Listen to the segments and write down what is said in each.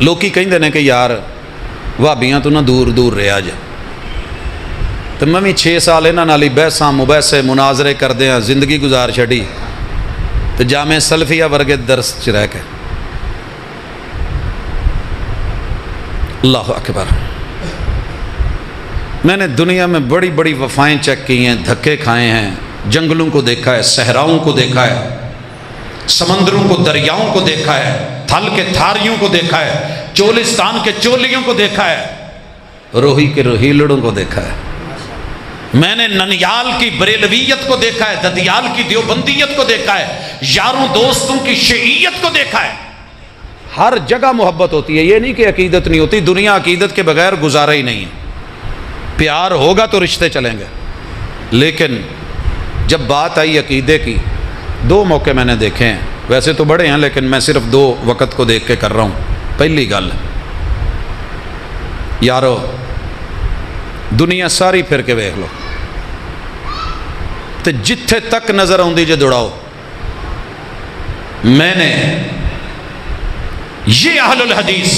ਲੋਕੀ ਕਹਿੰਦੇ ਨੇ ਕਿ ਯਾਰ ਵਹਾਬੀਆਂ ਤੋਂ ਨਾ ਦੂਰ ਦੂਰ ਰਿਹਾ ਜਾ, تو میں بھی 6 سال انہاں نال بحثاں مباحثے مناظرے کردے ہاں زندگی گزار چھڑی تو جامع سلفیہ ورگے درس چ رہ کے. اللہ اکبر. میں نے دنیا میں بڑی بڑی وفائیں چیک کی ہیں، دھکے کھائے ہیں، جنگلوں کو دیکھا ہے، صحراؤں کو دیکھا ہے، سمندروں کو، دریاؤں کو دیکھا ہے، تھل کے تھاریوں کو دیکھا ہے، چولستان کے چولیوں کو دیکھا ہے، روہی کے روہیلڑوں کو دیکھا ہے. میں نے ننیال کی بریلویت کو دیکھا ہے، ددیال کی دیوبندیت کو دیکھا ہے، یاروں دوستوں کی شیعیت کو دیکھا ہے. ہر جگہ محبت ہوتی ہے، یہ نہیں کہ عقیدت نہیں ہوتی. دنیا عقیدت کے بغیر گزارا ہی نہیں ہے. پیار ہوگا تو رشتے چلیں گے. لیکن جب بات آئی عقیدے کی، 2 موقع میں نے دیکھے ہیں، ویسے تو بڑے ہیں لیکن میں صرف 2 وقت کو دیکھ کے کر رہا ہوں. پہلی گل، یارو دنیا ساری پھر کے ویکھ لو تے جتھے تک نظر آؤندی جے دوڑاؤ. میں نے یہ اہل الحدیث،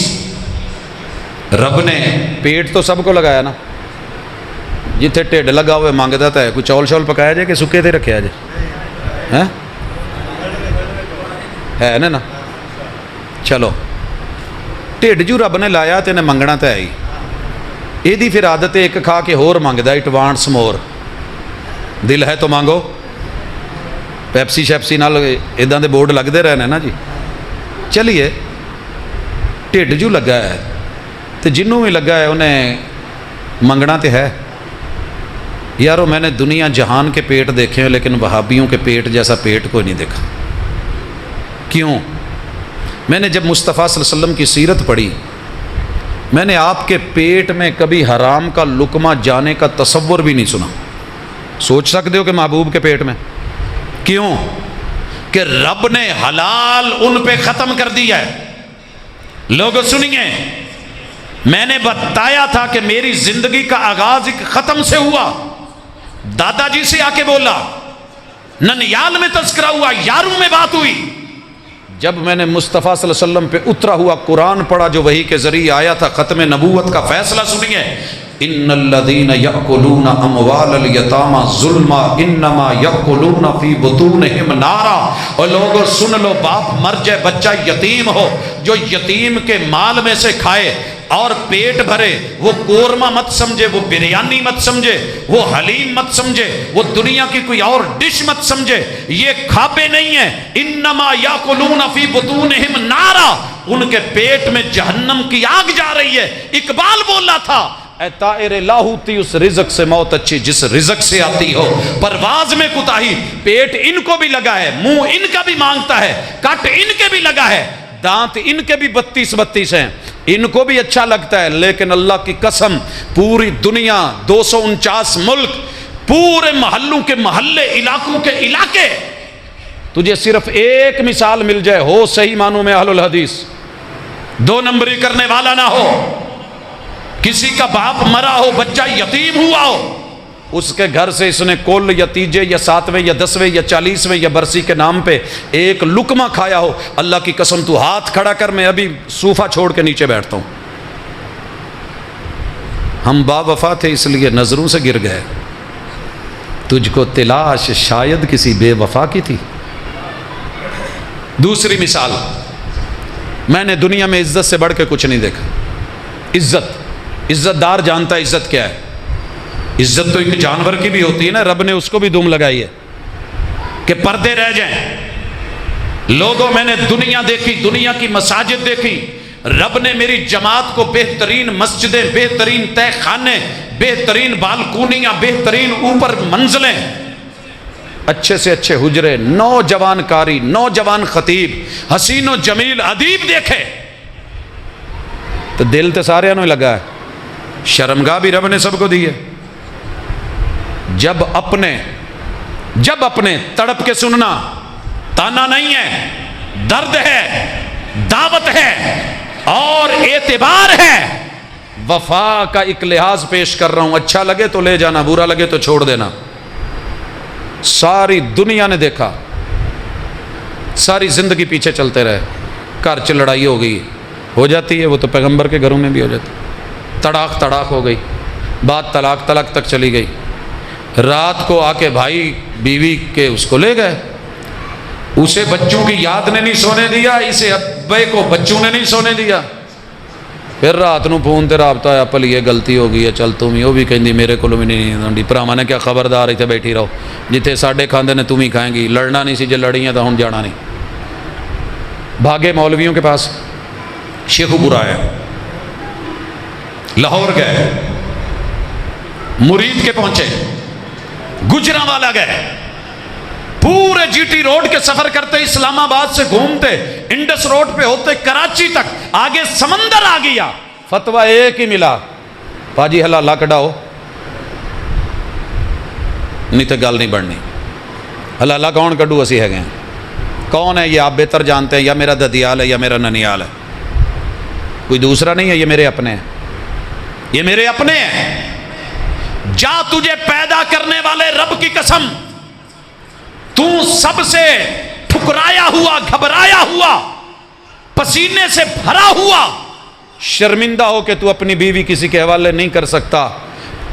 رب نے پیٹ تو سب کو لگایا نا، جتھے ٹھڈ لگا ہوئے مانگدا تا ہے. کوئی چول شول پکایا جائے کہ سکے تے رکھیا جائے ہے نا. چلو ٹھڈ جو رب نے لایا تے نے منگنا تے ہے ہی. یہ پھر عادت ہے ایک کھا کے ہور مانگدا، اٹ وانٹس مور. دل ہے تو مانگو. پیپسی شیپسی نال اداں دے بورڈ لگتے رہنے نا جی. چلیے ٹھڈ جو لگا ہے تو جنوں بھی لگا ہے انہیں منگنا تو ہے. یارو میں نے دنیا جہان کے پیٹ دیکھے ہیں لیکن وہابیوں کے پیٹ جیسا پیٹ کوئی نہیں دیکھا. کیوں؟ میں نے جب مصطفیٰ صلی اللہ علیہ وسلم کی سیرت پڑھی، میں نے آپ کے پیٹ میں کبھی حرام کا لقمہ جانے کا تصور بھی نہیں سنا. سوچ سکتے ہو کہ محبوب کے پیٹ میں؟ کیوں؟ کہ رب نے حلال ان پہ ختم کر دیا ہے. لوگوں سنیے، میں نے بتایا تھا کہ میری زندگی کا آغاز ایک ختم سے ہوا. دادا جی سے آ کے بولا، ننیال میں تذکرہ ہوا، یاروں میں بات ہوئی. جب میں نے مصطفیٰ صلی اللہ علیہ وسلم پہ اترا ہوا قرآن پڑھا جو وحی کے ذریعے آیا تھا، ختم نبوت کا فیصلہ سنیے. ان الذین یأکلون اموال الیتامی ظلما انما یأکلون فی بطونہم نارا. اور لوگوں سن لو، باپ مر جائے، بچہ یتیم ہو، جو یتیم کے مال میں سے کھائے اور پیٹ بھرے، وہ قورمہ مت سمجھے، وہ بریانی مت سمجھے، وہ حلیم مت سمجھے، وہ دنیا کی کوئی اور ڈش مت سمجھے، یہ کھاپے نہیں ہیں. انما یاکلون فی بطونہم نارا، ان کے پیٹ میں جہنم کی آگ جا رہی ہے. اقبال بولا تھا، اے طائر لاہوتی اس رزق سے موت اچھی جس رزق سے آتی ہو. پرواز میں کوتاہی، پیٹ ان کو بھی لگا ہے، منہ ان کا بھی مانگتا ہے، کٹ ان کے بھی لگا ہے، دانت ان کے بھی 32 ہیں، ان کو بھی اچھا لگتا ہے. لیکن اللہ کی قسم، پوری دنیا، 249 ملک، پورے محلوں کے محلے، علاقوں کے علاقے، تجھے صرف ایک مثال مل جائے، ہو صحیح معنوں میں اہل الحدیث، 2 نمبری کرنے والا نہ ہو، کسی کا باپ مرا ہو، بچہ یتیم ہوا ہو، اس کے گھر سے اس نے کل یا تیجے یا 7ویں یا 10ویں یا 40ویں یا برسی کے نام پہ ایک لقمہ کھایا ہو، اللہ کی قسم تو ہاتھ کھڑا کر، میں ابھی صوفہ چھوڑ کے نیچے بیٹھتا ہوں. ہم با وفا تھے اس لیے نظروں سے گر گئے. تجھ کو تلاش شاید کسی بے وفا کی تھی. دوسری مثال، میں نے دنیا میں عزت سے بڑھ کے کچھ نہیں دیکھا. عزت دار جانتا ہے عزت کیا ہے. عزت تو ایک جانور کی بھی ہوتی ہے نا، رب نے اس کو بھی دم لگائی ہے کہ پردے رہ جائیں. لوگوں میں نے دنیا دیکھی، دنیا کی مساجد دیکھی. رب نے میری جماعت کو بہترین مسجدیں، بہترین تہ خانے، بہترین بالکونیاں، بہترین اوپر منزلیں، اچھے سے اچھے حجرے، نوجوان کاری، نوجوان خطیب، حسین و جمیل ادیب دیکھے. تو دل تو سارے انہوں لگا ہے. شرمگاہ بھی رب نے سب کو دی ہے. جب اپنے تڑپ کے سننا، تانا نہیں ہے، درد ہے، دعوت ہے اور اعتبار ہے. وفا کا ایک لحاظ پیش کر رہا ہوں، اچھا لگے تو لے جانا، برا لگے تو چھوڑ دینا. ساری دنیا نے دیکھا، ساری زندگی پیچھے چلتے رہے، گھر چ لڑائی ہو گئی، ہو جاتی ہے، وہ تو پیغمبر کے گھروں میں بھی ہو جاتی، تڑاک تڑاک ہو گئی، بات طلاق طلاق تک چلی گئی، رات کو آ کے بھائی بیوی کے اس کو لے گئے، اسے بچوں کی یاد نے نہیں سونے دیا، اسے ابے کو بچوں نے نہیں سونے دیا، پھر رات نو فون تے رابطہ آیا، پل یہ غلطی ہو گئی ہے، چل تم ہی، وہ بھی کہیں میرے کو بھی نہیں آتی، بھراواں نے کیا خبردار اتنے بیٹھی رہو، جتنے ساڈے کھاندے نے تم ہی کھائیں گی، لڑنا نہیں سی، جے لڑی ہیں تو ہن جانا نہیں، بھاگے مولویوں کے پاس، شیخو پورا آیا، لاہور گئے، مرید کے پہنچے، گجرانوالا گئے، پورے جی ٹی روڈ کے سفر کرتے، اسلام آباد سے گھومتے، انڈس روڈ پہ ہوتے کراچی تک، آگے سمندر آ گیا، فتویٰ ایک ہی ملا، پاجی حلالہ کڈاؤ، نہیں تو گل نہیں بڑھنی، حلالہ کون کڈو، اسی ہے گئے، کون ہے یہ آپ بہتر جانتے ہیں، یا میرا ددیال ہے یا میرا ننیال ہے، کوئی دوسرا نہیں ہے، یہ میرے اپنے ہیں، یہ میرے اپنے ہیں، جا تجھے پیدا کرنے والے رب کی قسم، تو سب سے ٹھکرایا ہوا، گھبرایا ہوا، پسینے سے بھرا ہوا، شرمندہ ہو کہ تو اپنی بیوی کسی کے حوالے نہیں کر سکتا،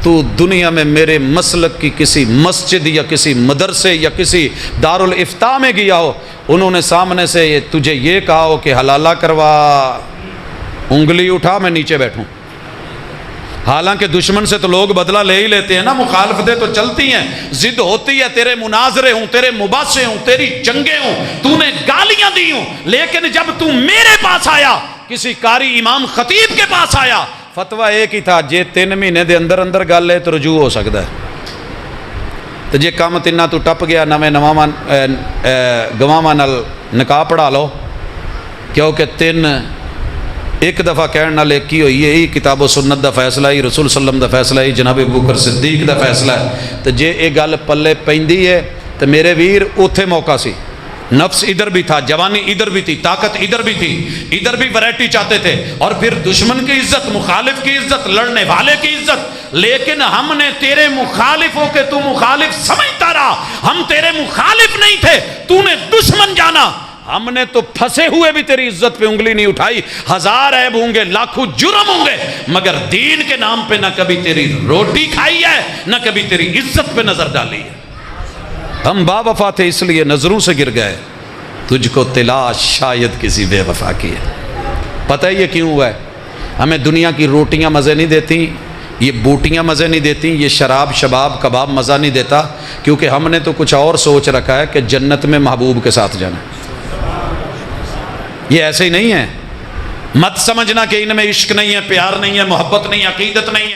تو دنیا میں میرے مسلک کی کسی مسجد یا کسی مدرسے یا کسی دارالافتاء میں گیا ہو، انہوں نے سامنے سے تجھے یہ کہا ہو کہ حلالہ کروا، انگلی اٹھا میں نیچے بیٹھوں، حالانکہ دشمن سے تو لوگ بدلہ لے ہی لیتے ہیں نا، مخالفتیں تو چلتی ہیں، ضد ہوتی ہے، تیرے مناظرے ہوں، تیرے مباحثے ہوں، تیری جنگیں ہوں، تو نے گالیاں دی ہوں، لیکن جب تو میرے پاس آیا، کسی قاری امام خطیب کے پاس آیا، فتویٰ ایک ہی تھا، جے 3 مہینے دے اندر اندر گل ہے تو رجوع ہو سکتا ہے، تو جے کام تینہ تو ٹپ گیا، گواواں نال نکاح پڑھا لو، کیونکہ 3 ایک دفعہ کہنے نال ایک ہی ہوئی ہے، یہی کتاب و سنت دا فیصلہ ہے، رسول صلی اللہ علیہ وسلم دا فیصلہ ہے، جناب ابوبکر صدیق دا فیصلہ ہے، تو جے ایک گل پلے پیندی ہے تو میرے ویر اوتھے موقع سی، نفس ادھر بھی تھا، جوانی ادھر بھی تھی، طاقت ادھر بھی تھی، ادھر بھی ویرائٹی چاہتے تھے، اور پھر دشمن کی عزت، مخالف کی عزت، لڑنے والے کی عزت، لیکن ہم نے تیرے مخالف ہو کے تو مخالف سمجھتا رہا، ہم تیرے مخالف نہیں تھے، تو نے دشمن جانا، ہم نے تو پھنسے ہوئے بھی تیری عزت پہ انگلی نہیں اٹھائی، 1000 عیب ہوں گے، لاکھوں جرم ہوں گے، مگر دین کے نام پہ نہ کبھی تیری روٹی کھائی ہے، نہ کبھی تیری عزت پہ نظر ڈالی ہے، ہم با وفا تھے اس لیے نظروں سے گر گئے، تجھ کو تلاش شاید کسی بے وفا کی ہے، پتہ ہے یہ کیوں ہوا ہے؟ ہمیں دنیا کی روٹیاں مزے نہیں دیتی، یہ بوٹیاں مزے نہیں دیتی، یہ شراب شباب کباب مزہ نہیں دیتا، کیونکہ ہم نے تو کچھ اور سوچ رکھا ہے کہ جنت میں محبوب کے ساتھ جانا ہے، یہ ایسے ہی نہیں ہے، مت سمجھنا کہ ان میں عشق نہیں ہے، پیار نہیں ہے، محبت نہیں ہے، عقیدت نہیں ہے۔